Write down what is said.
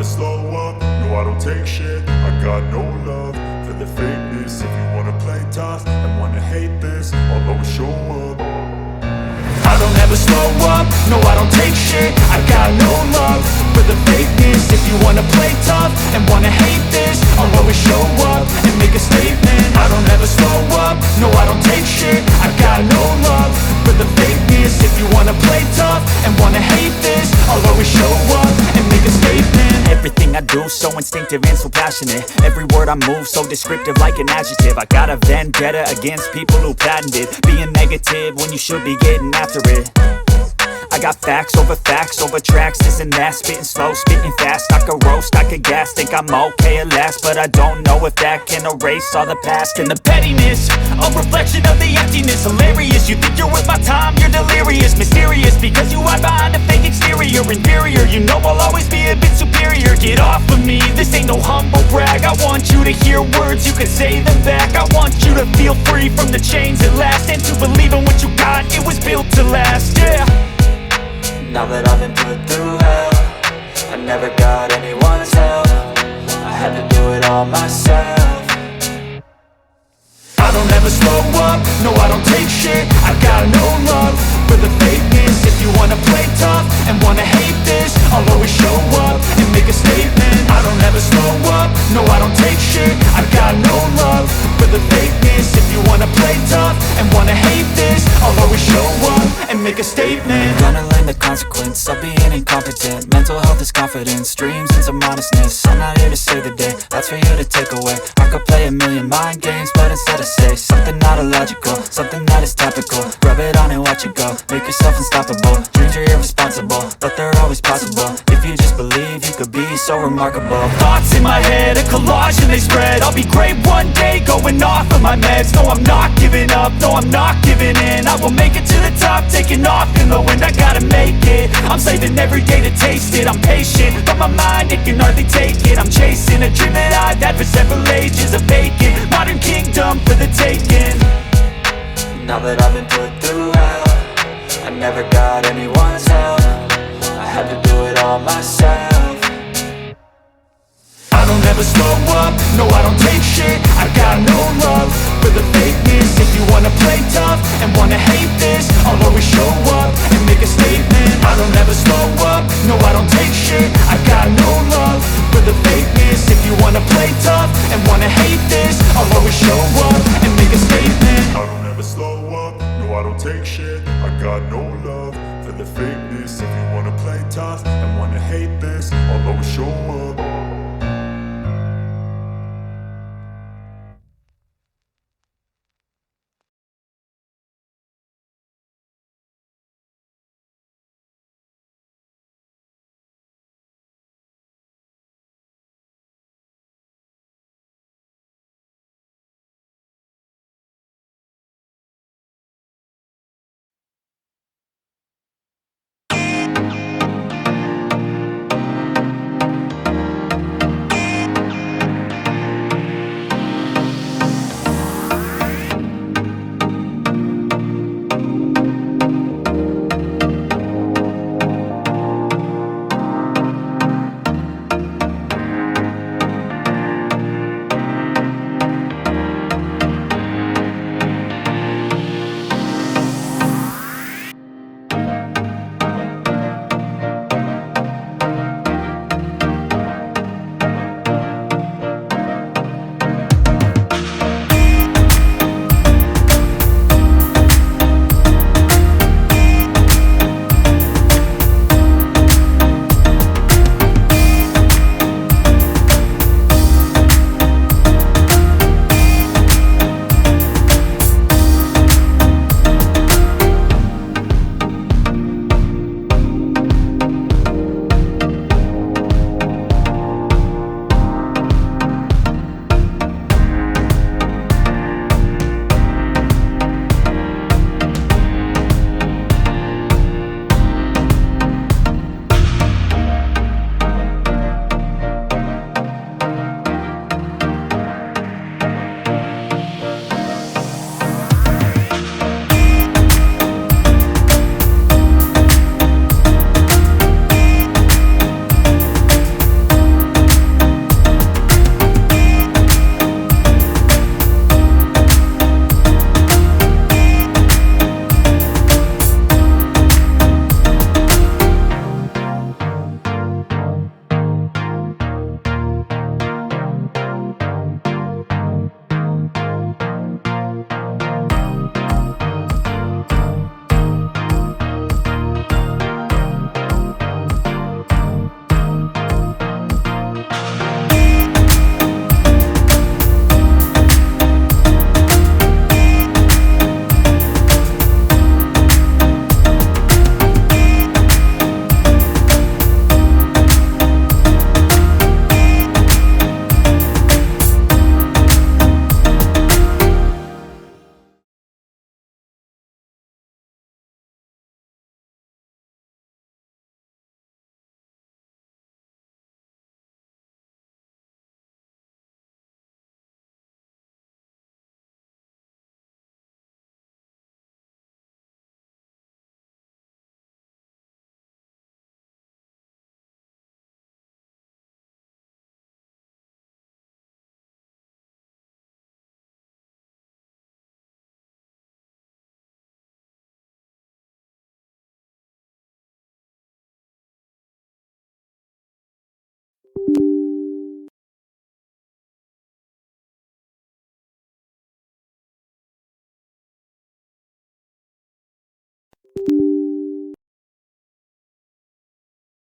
never slow up, no I don't take shit. I got no love for the fakeness. If you wanna play tough and wanna hate this, I'll always show up. I don't ever slow up, no I don't take shit. I got no love for the fakeness. If you wanna play tough and wanna hate this, I'll always show up and make a statement. I don't ever slow up, no I don't take shit. I got no love for the fakeness. If you wanna play tough and wanna hate this, I'll always show up and make a statement. Everything I do so instinctive and so passionate. Every word I move so descriptive like an adjective. I got a vendetta against people who patented being negative when you should be getting after it. I got facts over tracks, this and that. Spitting slow, spitting fast. I could roast, I could gas. Think I'm okay at last, but I don't know if that can erase all the past. And the pettiness, a reflection of the emptiness. Hilarious, you think you're worth my time, you're delirious. Mysterious, because you hide behind a fake exterior. Inferior, you know I'll always be a bit superior. Get off of me, this ain't no humble brag. I want you to hear words, you can say them back. I want you to feel free from the chains at last, and to believe in what you got, it was built to last, yeah. Now that I've been put through hell, I never got anyone's help. I had to do it all myself. I don't ever slow up, no I don't take shit. I got no love for the fakeness. If you wanna play tough and wanna hate this, I'll always show up and make a statement. I don't ever slow up, no I don't take shit. I got no love for the fakeness. If you wanna play tough and wanna hate this, I'll always show up and make a statement. Gonna learn the consequence of being incompetent. Mental health is confidence, dreams into modestness. I'm not here to save the day, that's for you to take away. I could play a million mind games, but instead I say something not illogical, something that is topical. Rub it on and watch it go, make yourself unstoppable. Dreams are irresponsible, but they're always possible. If you just believe, you could be so remarkable. Thoughts in my head, a collage and they spread. I'll be great one day, going off of my meds. No, I'm not giving up, no, I'm not giving in. I will make it to the top, taking off in the wind. I gotta make it, I'm saving every day to taste it. I'm patient, but my mind, it can hardly take it. I'm chasing a dream that I've had for several ages. A vacant, modern kingdom for the taking. Now that I've been put through hell, I never got anyone's help. I had to do it all myself. I don't ever slow up, no I don't take shit. I got no love for the fakeness. If you wanna play tough and wanna hate this, I'll always show up and make a statement. I don't ever slow up, no I don't take shit. I got no love for the fakeness. If you wanna play tough and wanna hate this, I'll always show up and make a statement. I don't ever slow up, no I don't take shit. I got no love for the fakeness. If you wanna play tough